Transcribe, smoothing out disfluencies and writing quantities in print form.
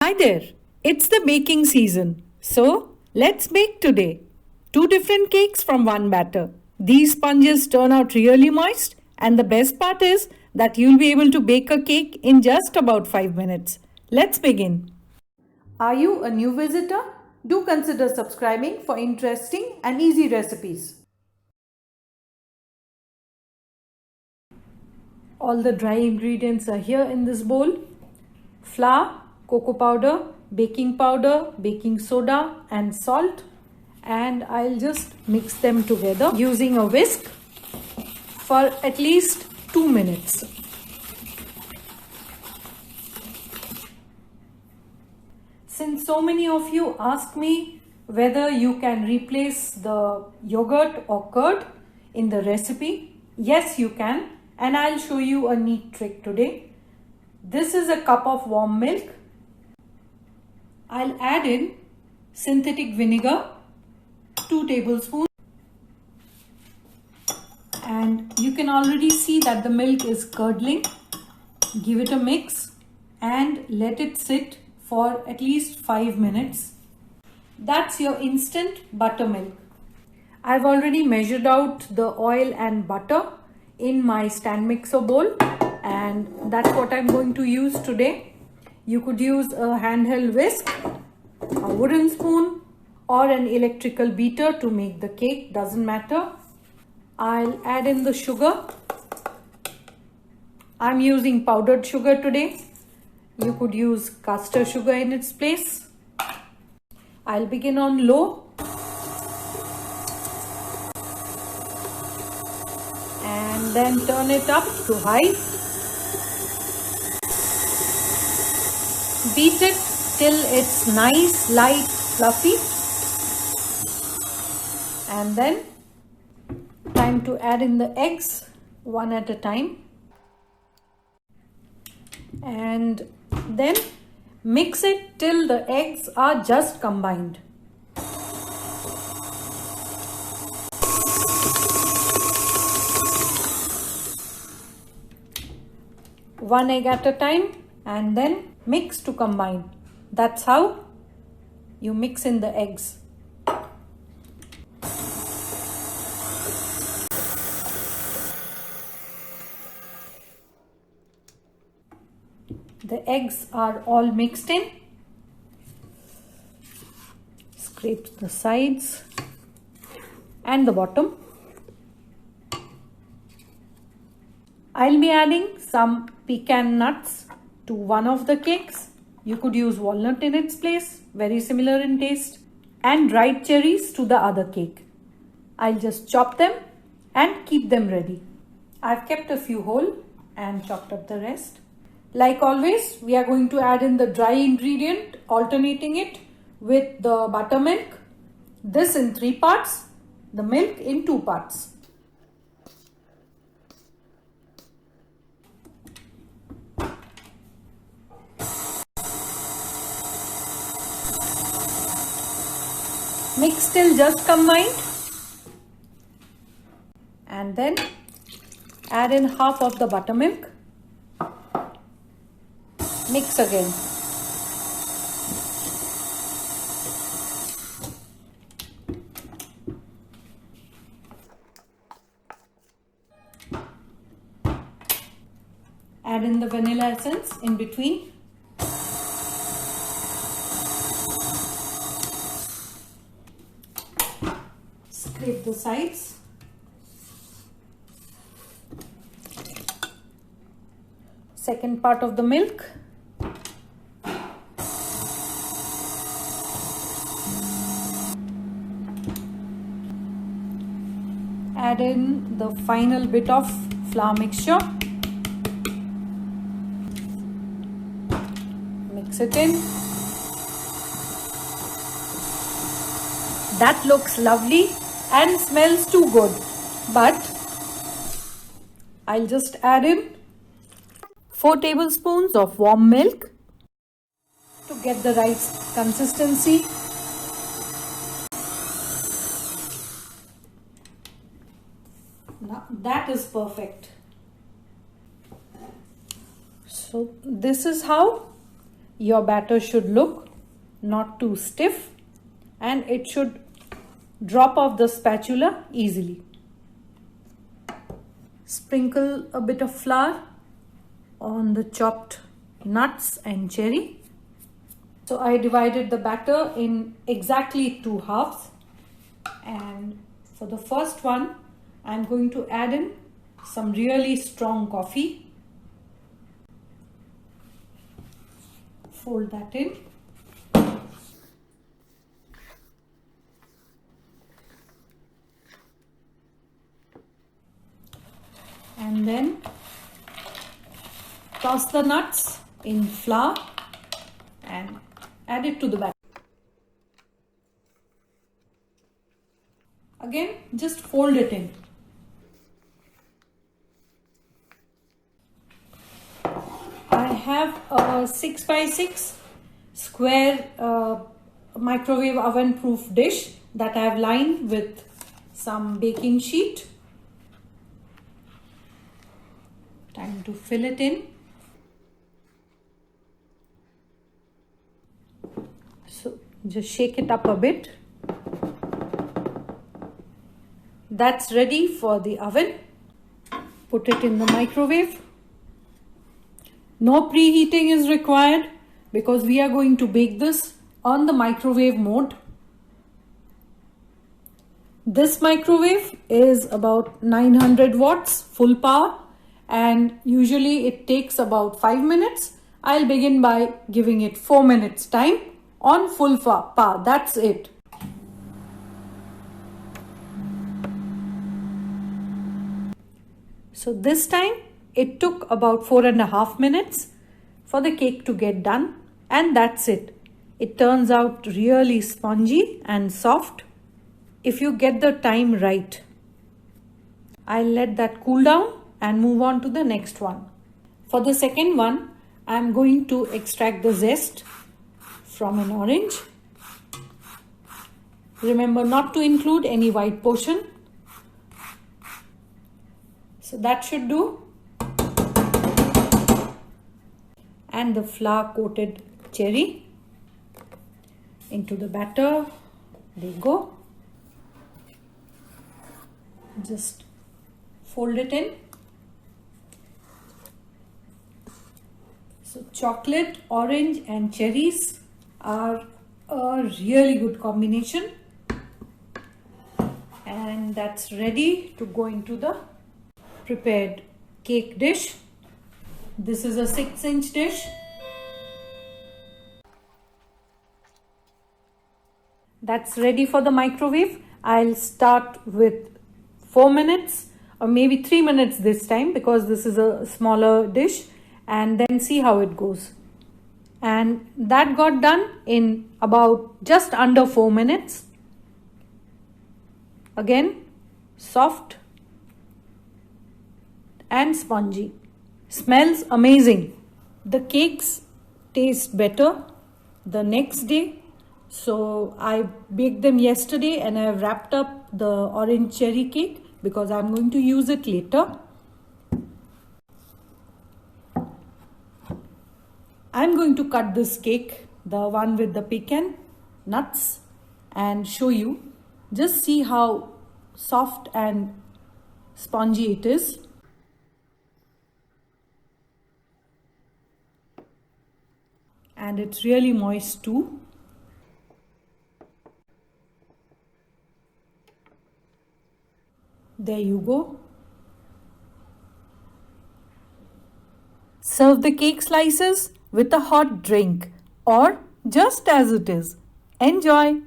Hi there, it's the baking season. So let's bake today. Two different cakes from one batter. These sponges turn out really moist, and the best part is that you'll be able to bake a cake in just about 5 minutes. Let's begin. Are you a new visitor? Do consider subscribing for interesting and easy recipes. All the dry ingredients are here in this bowl: flour, cocoa powder, baking soda, and salt. And I'll just mix them together using a whisk for at least 2 minutes. Since so many of you ask me whether you can replace the yogurt or curd in the recipe, yes you can, and I'll show you a neat trick today. This is a cup of warm milk. I'll add in synthetic vinegar, 2 tablespoons, and you can already see that the milk is curdling. Give it a mix and let it sit for at least 5 minutes. That's your instant buttermilk. I've already measured out the oil and butter in my stand mixer bowl, and that's what I'm going to use today. You could use a handheld whisk, a wooden spoon, or an electrical beater to make the cake, doesn't matter. I'll add in the sugar. I'm using powdered sugar today. You could use caster sugar in its place. I'll begin on low and then turn it up to high. Beat it till it's nice, light, fluffy. And then time to add in the eggs one at a time. And then mix it till the eggs are just combined. One egg at a time, and then mix to combine. That's how you mix in the eggs. The eggs are all mixed in. Scrape the sides and the bottom. I'll be adding some pecan nuts to one of the cakes. You could use walnut in its place, very similar in taste, and dried cherries to the other cake. I'll just chop them and keep them ready. I've kept a few whole and chopped up the rest. Like always, we are going to add in the dry ingredient, alternating it with the buttermilk. This in 3 parts, the milk in 2 parts. Mix till just combined, and then add in half of the buttermilk. Mix again. Add in the vanilla essence in between. Scrape the sides. Second part of the milk. Add in the final bit of flour mixture. Mix it in. That looks lovely and smells too good, but I'll just add in 4 tablespoons of warm milk to get the right consistency. Now that is perfect. So this is how your batter should look, not too stiff, and it should drop off the spatula easily. Sprinkle a bit of flour on the chopped nuts and cherry. So I divided the batter in exactly 2 halves, and for the first one I'm going to add in some really strong coffee. Fold that in. And then toss the nuts in flour and add it to the batter. Again, just fold it in. I have a 6x6 square microwave oven proof dish that I have lined with some baking sheet. Time to fill it in. So just shake it up a bit. That's ready for the oven. Put it in the microwave. No preheating is required because we are going to bake this on the microwave mode. This microwave is about 900 watts full power, and usually it takes about 5 minutes. I'll begin by giving it 4 minutes time on full power. That's it. So this time it took about 4.5 minutes for the cake to get done, and that's it. It turns out really spongy and soft if you get the time right. I'll let that cool down and move on to the next one. For the second one, I'm going to extract the zest from an orange. Remember not to include any white portion. So that should do. And the flour coated cherry into the batter. There you go. Just fold it in. So chocolate, orange and cherries are a really good combination, and that's ready to go into the prepared cake dish. This is a 6-inch dish. That's ready for the microwave. I'll start with 4 minutes or maybe 3 minutes this time because this is a smaller dish, and then see how it goes. And that got done in about just under 4 minutes. Again, soft and spongy. Smells amazing. The cakes taste better the next day. So I baked them yesterday and I have wrapped up the orange cherry cake because I'm going to use it later. I'm going to cut this cake, the one with the pecan nuts, and show you. Just see how soft and spongy it is. And it's really moist too. There you go. Serve the cake slices with a hot drink or just as it is. Enjoy!